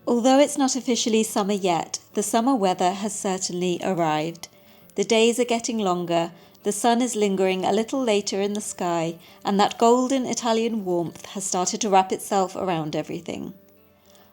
Although it's not officially summer yet, the summer weather has certainly arrived. The days are getting longer, the sun is lingering a little later in the sky, and that golden Italian warmth has started to wrap itself around everything.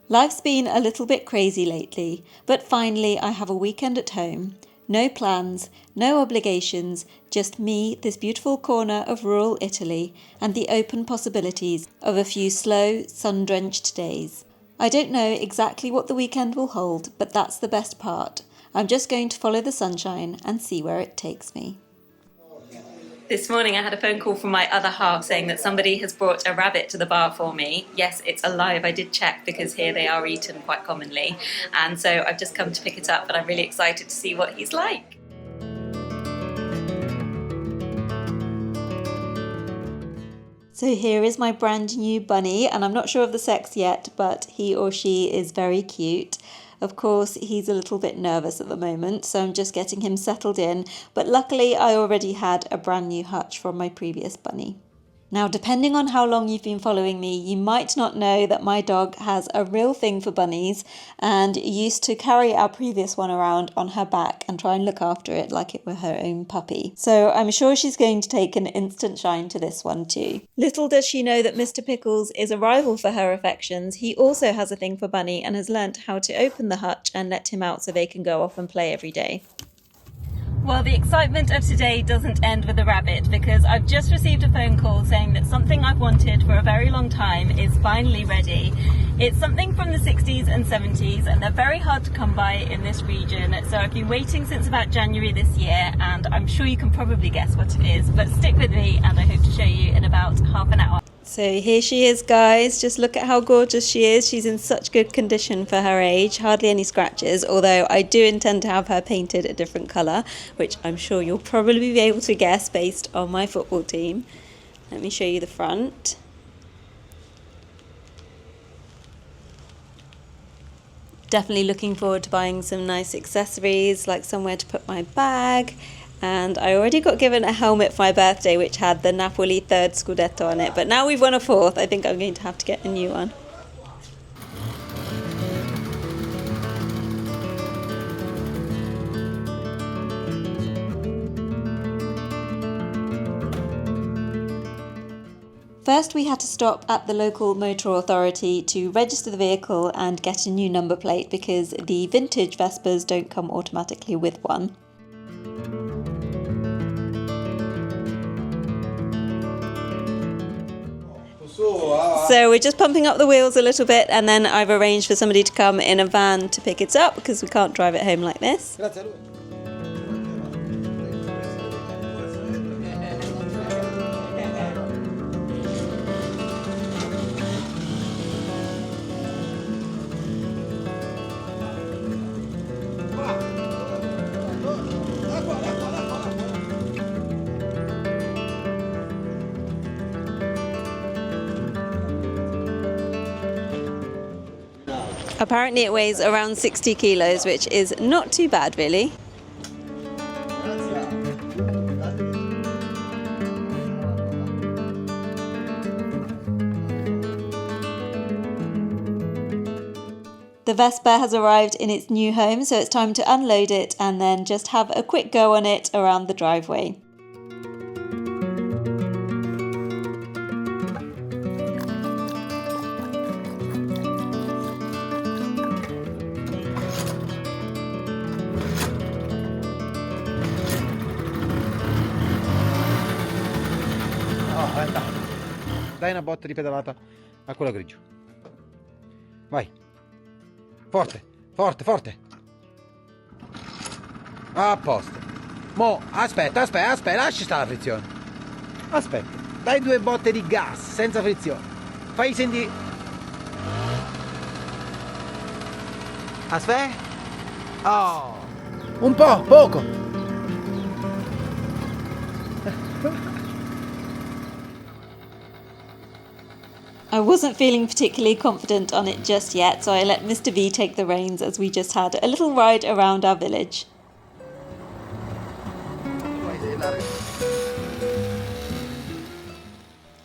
Life's been a little bit crazy lately, but finally I have a weekend at home. No plans, no obligations, just me, this beautiful corner of rural Italy, and the open possibilities of a few slow, sun-drenched days. I don't know exactly what the weekend will hold, but that's the best part. I'm just going to follow the sunshine and see where it takes me. This morning I had a phone call from my other half saying that somebody has brought a rabbit to the bar for me. Yes, it's alive. I did check because here they are eaten quite commonly. And so I've just come to pick it up and I'm really excited to see what he's like. So here is my brand new bunny, and I'm not sure of the sex yet, but he or she is very cute. Of course, he's a little bit nervous at the moment, so I'm just getting him settled in, but luckily I already had a brand new hutch from my previous bunny. Now, depending on how long you've been following me, you might not know that my dog has a real thing for bunnies and used to carry our previous one around on her back and try and look after it like it were her own puppy. So I'm sure she's going to take an instant shine to this one too. Little does she know that Mr. Pickles is a rival for her affections. He also has a thing for Bunny and has learnt how to open the hutch and let him out so they can go off and play every day. Well, the excitement of today doesn't end with the rabbit because I've just received a phone call saying that something I've wanted for a very long time is finally ready. It's something from the 60s and 70s and they're very hard to come by in this region. So I've been waiting since about January this year and I'm sure you can probably guess what it is, but stick with me and I hope to show you in about half an hour. So here she is, guys. Just look at how gorgeous she is. She's in such good condition for her age. Hardly any scratches, although I do intend to have her painted a different colour, which I'm sure you'll probably be able to guess based on my football team. Let me show you the front. Definitely looking forward to buying some nice accessories, like somewhere to put my bag. And I already got given a helmet for my birthday which had the Napoli third Scudetto on it, but now we've won a fourth, I think I'm going to have to get a new one. First we had to stop at the local motor authority to register the vehicle and get a new number plate because the vintage Vespers don't come automatically with one. So we're just pumping up the wheels a little bit and then I've arranged for somebody to come in a van to pick it up because we can't drive it home like this. Apparently it weighs around 60 kilos, which is not too bad really. The Vespa has arrived in its new home, so it's time to unload it and then just have a quick go on it around the driveway. Dai una botta di pedalata a quello grigio. Vai. Forte, forte, forte. A posto. Mo, aspetta, lascia stare la frizione. Aspetta, dai 2 botte di gas senza frizione. Fai sentire. Aspetta. Oh. Un po', poco. I wasn't feeling particularly confident on it just yet, so I let Mr. V take the reins as we just had a little ride around our village.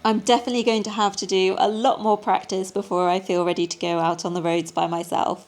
I'm definitely going to have to do a lot more practice before I feel ready to go out on the roads by myself.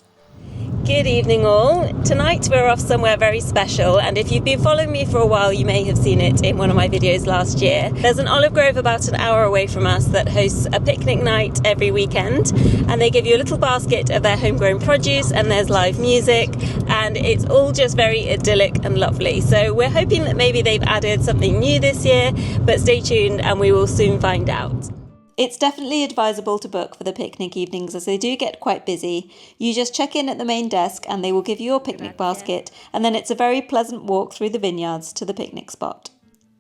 Good evening all. Tonight we're off somewhere very special, and if you've been following me for a while you may have seen it in one of my videos last year. There's an olive grove about an hour away from us that hosts a picnic night every weekend, and they give you a little basket of their homegrown produce, and there's live music, and it's all just very idyllic and lovely. So we're hoping that maybe they've added something new this year, but stay tuned and we will soon find out. It's definitely advisable to book for the picnic evenings as they do get quite busy. You just check in at the main desk and they will give you your picnic basket, and then it's a very pleasant walk through the vineyards to the picnic spot.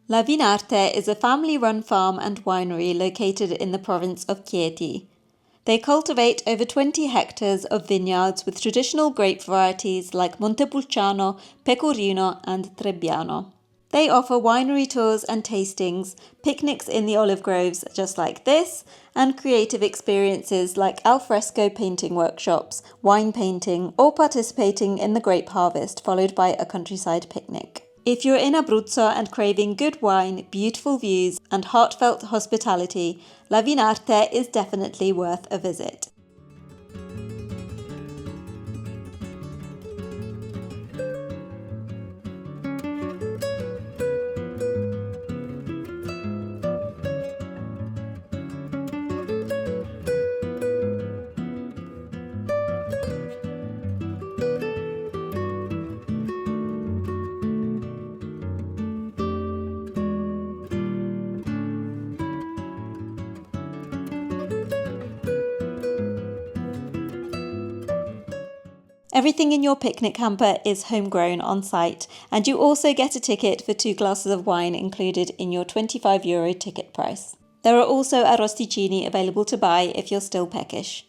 La Vinarte is a family-run farm and winery located in the province of Chieti. They cultivate over 20 hectares of vineyards with traditional grape varieties like Montepulciano, Pecorino and Trebbiano. They offer winery tours and tastings, picnics in the olive groves just like this, and creative experiences like alfresco painting workshops, wine painting, or participating in the grape harvest followed by a countryside picnic. If you're in Abruzzo and craving good wine, beautiful views, and heartfelt hospitality, La Vinarte is definitely worth a visit. Everything in your picnic hamper is homegrown on site, and you also get a ticket for 2 glasses of wine included in your €25 ticket price. There are also arrosticini available to buy if you're still peckish.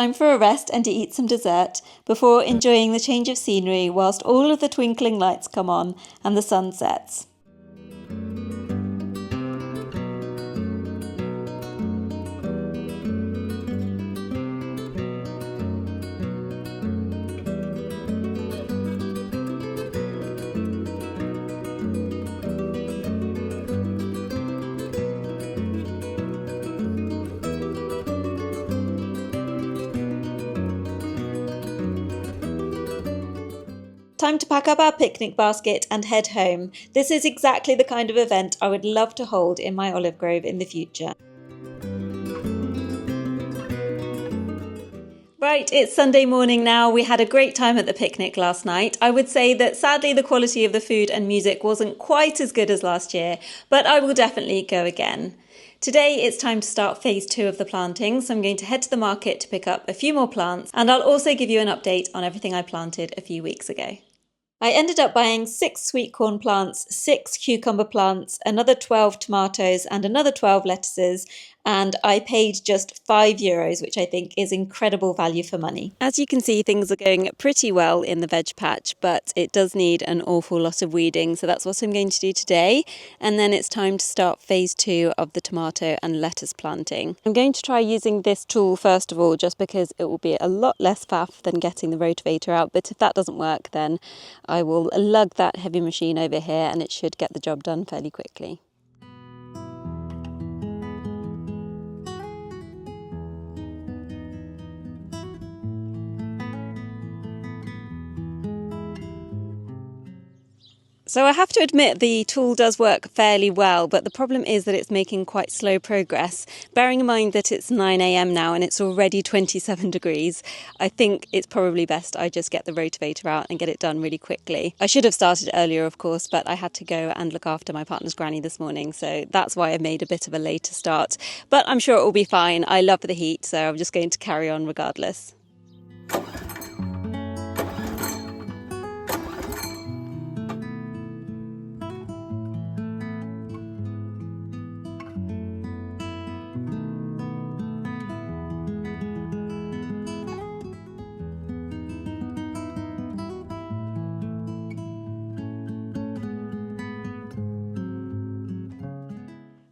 time for a rest and to eat some dessert before enjoying the change of scenery whilst all of the twinkling lights come on and the sun sets. Time to pack up our picnic basket and head home. This is exactly the kind of event I would love to hold in my olive grove in the future. Right, it's Sunday morning now. We had a great time at the picnic last night. I would say that sadly the quality of the food and music wasn't quite as good as last year, but I will definitely go again. Today it's time to start phase 2 of the planting, so I'm going to head to the market to pick up a few more plants, and I'll also give you an update on everything I planted a few weeks ago. I ended up buying 6 sweet corn plants, 6 cucumber plants, another 12 tomatoes and another 12 lettuces, and I paid just €5, which I think is incredible value for money. As you can see, things are going pretty well in the veg patch, but it does need an awful lot of weeding, so that's what I'm going to do today. And then it's time to start phase 2 of the tomato and lettuce planting. I'm going to try using this tool first of all, just because it will be a lot less faff than getting the rotavator out, but if that doesn't work, then I will lug that heavy machine over here and it should get the job done fairly quickly. So I have to admit the tool does work fairly well, but the problem is that it's making quite slow progress. Bearing in mind that it's 9 a.m. now and it's already 27 degrees, I think it's probably best I just get the rotavator out and get it done really quickly. I should have started earlier, of course, but I had to go and look after my partner's granny this morning, so that's why I made a bit of a later start. But I'm sure it will be fine. I love the heat, so I'm just going to carry on regardless.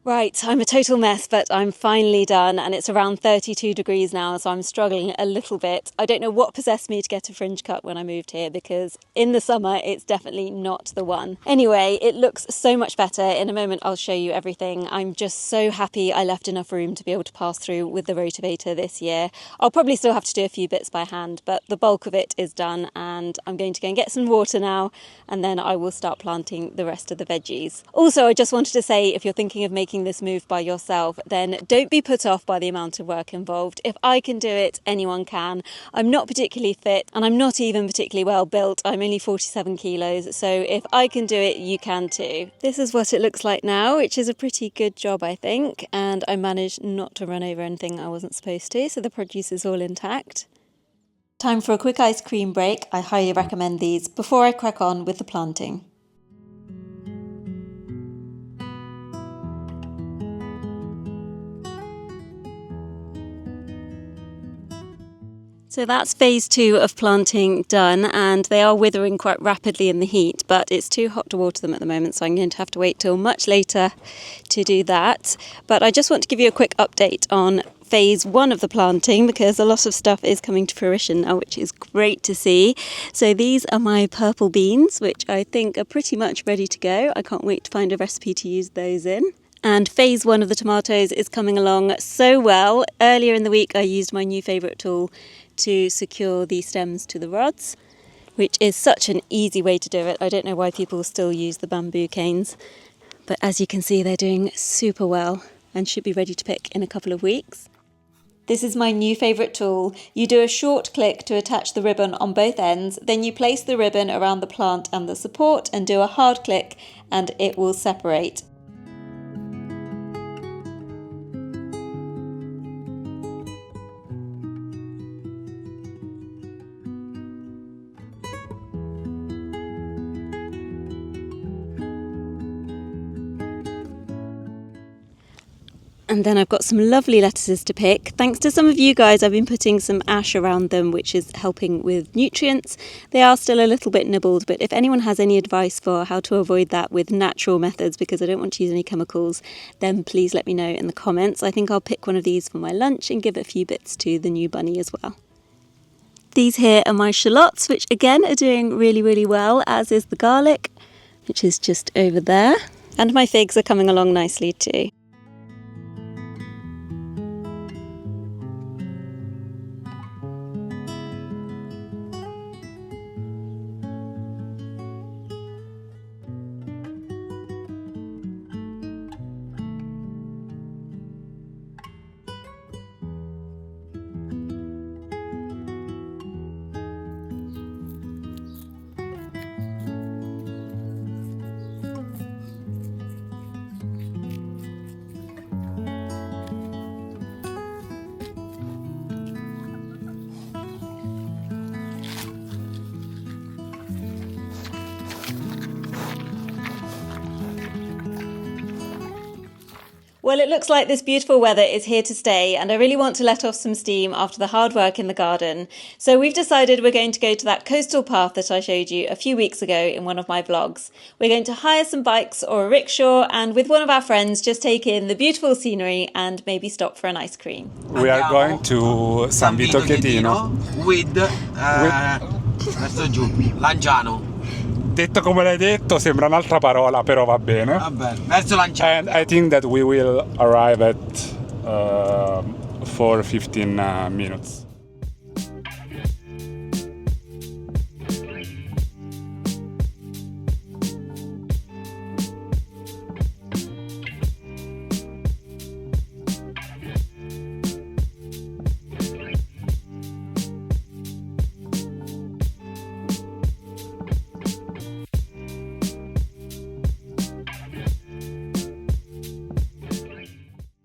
Right, I'm a total mess, but I'm finally done, and it's around 32 degrees now, so I'm struggling a little bit. I don't know what possessed me to get a fringe cut when I moved here, because in the summer it's definitely not the one. Anyway, it looks so much better. In a moment I'll show you everything. I'm just so happy I left enough room to be able to pass through with the rotavator this year. I'll probably still have to do a few bits by hand, but the bulk of it is done, and I'm going to go and get some water now, and then I will start planting the rest of the veggies. Also, I just wanted to say, if you're thinking of making this move by yourself, then don't be put off by the amount of work involved. If I can do it, anyone can. I'm not particularly fit and I'm not even particularly well built. I'm only 47 kilos, so if I can do it, you can too. This is what it looks like now, which is a pretty good job, I think, and I managed not to run over anything I wasn't supposed to, so the produce is all intact. Time for a quick ice cream break. I highly recommend these before I crack on with the planting. So that's phase 2 of planting done, and they are withering quite rapidly in the heat, but it's too hot to water them at the moment, so I'm going to have to wait till much later to do that. But I just want to give you a quick update on phase 1 of the planting, because a lot of stuff is coming to fruition now, which is great to see. So these are my purple beans, which I think are pretty much ready to go. I can't wait to find a recipe to use those in. And phase 1 of the tomatoes is coming along so well. Earlier in the week I used my new favourite tool to secure the stems to the rods, which is such an easy way to do it. I don't know why people still use the bamboo canes, but as you can see, they're doing super well and should be ready to pick in a couple of weeks. This is my new favourite tool. You do a short click to attach the ribbon on both ends, then you place the ribbon around the plant and the support and do a hard click and it will separate. And then I've got some lovely lettuces to pick. Thanks to some of you guys, I've been putting some ash around them, which is helping with nutrients. They are still a little bit nibbled, but if anyone has any advice for how to avoid that with natural methods, because I don't want to use any chemicals, then please let me know in the comments. I think I'll pick one of these for my lunch and give a few bits to the new bunny as well. These here are my shallots, which again are doing really, really well, as is the garlic, which is just over there. And my figs are coming along nicely too. Well, it looks like this beautiful weather is here to stay, and I really want to let off some steam after the hard work in the garden. So we've decided we're going to go to that coastal path that I showed you a few weeks ago in one of my vlogs. We're going to hire some bikes or a rickshaw, and with one of our friends just take in the beautiful scenery and maybe stop for an ice cream. We are going to San Vito Chietino with verso giù, Lanciano. Detto come l'hai detto sembra un'altra parola, però va bene. Vabbè, verso Lanciano. And I think that we will arrive at 4-15 minutes.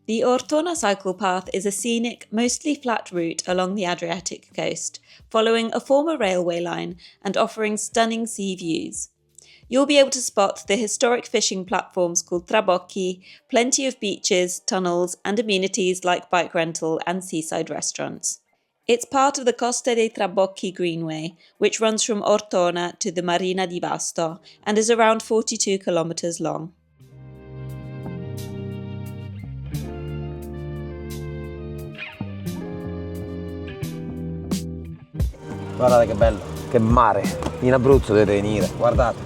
The Ortona cycle path is a scenic, mostly flat route along the Adriatic coast, following a former railway line and offering stunning sea views. You'll be able to spot the historic fishing platforms called trabocchi, plenty of beaches, tunnels, and amenities like bike rental and seaside restaurants. It's part of the Costa dei Trabocchi Greenway, which runs from Ortona to the Marina di Vasto and is around 42 kilometres long. Guardate che bello, che mare. In Abruzzo dovete venire, guardate.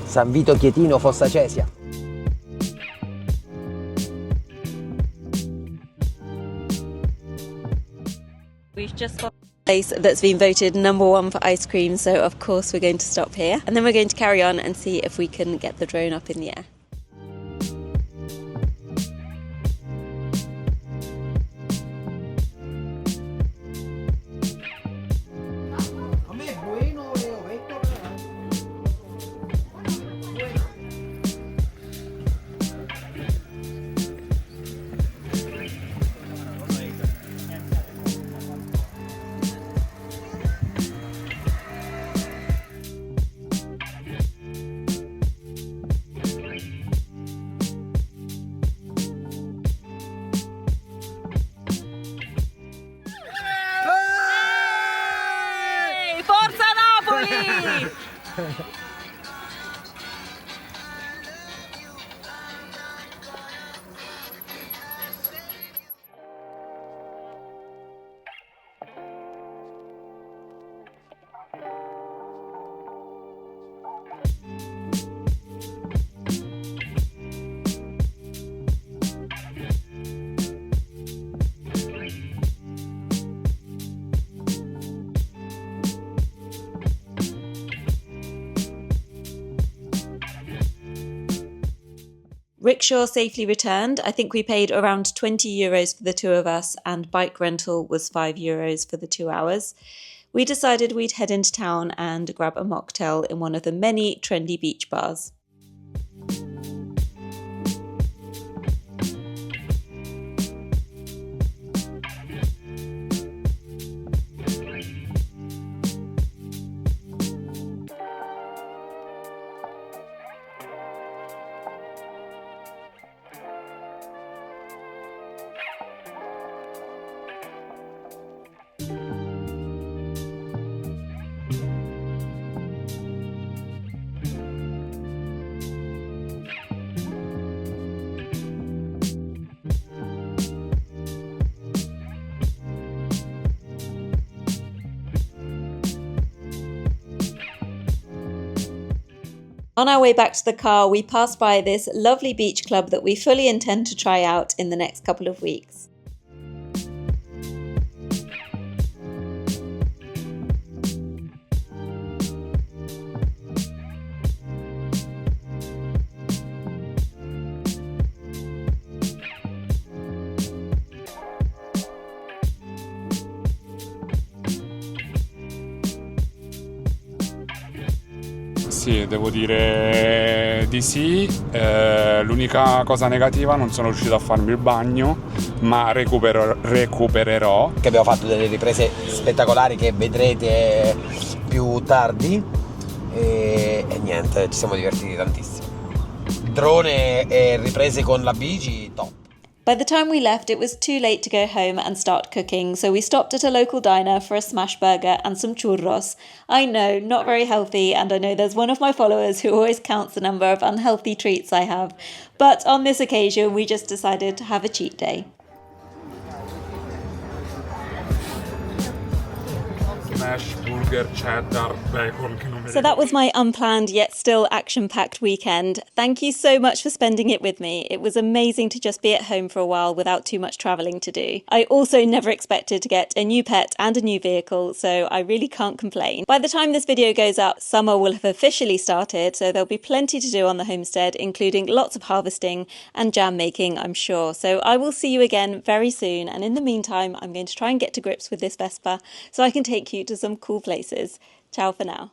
San Vito Chietino, Fossa Cesia. We've just got a place that's been voted #1 for ice cream, so of course we're going to stop here. And then we're going to carry on and see if we can get the drone up in the air. Forza Napoli! Rickshaw safely returned. I think we paid around 20 euros for the two of us, and bike rental was 5 euros for the 2 hours. We decided we'd head into town and grab a mocktail in one of the many trendy beach bars. On our way back to the car, we passed by this lovely beach club that we fully intend to try out in the next couple of weeks. Sì, devo dire di sì. L'unica cosa negativa, non sono riuscito a farmi il bagno, ma recupererò. Che abbiamo fatto delle riprese spettacolari che vedrete più tardi e niente, ci siamo divertiti tantissimo. Drone e riprese con la bici, top. By the time we left, it was too late to go home and start cooking, so we stopped at a local diner for a smash burger and some churros. I know, not very healthy, and I know there's one of my followers who always counts the number of unhealthy treats I have. But on this occasion, we just decided to have a cheat day. Smash, burger, cheddar, bacon, che non So that was my unplanned yet still action-packed weekend. Thank you so much for spending it with me. It was amazing to just be at home for a while without too much travelling to do. I also never expected to get a new pet and a new vehicle, so I really can't complain. By the time this video goes up, summer will have officially started, so there'll be plenty to do on the homestead, including lots of harvesting and jam making, I'm sure. So I will see you again very soon, and in the meantime, I'm going to try and get to grips with this Vespa so I can take you to some cool places. Ciao for now.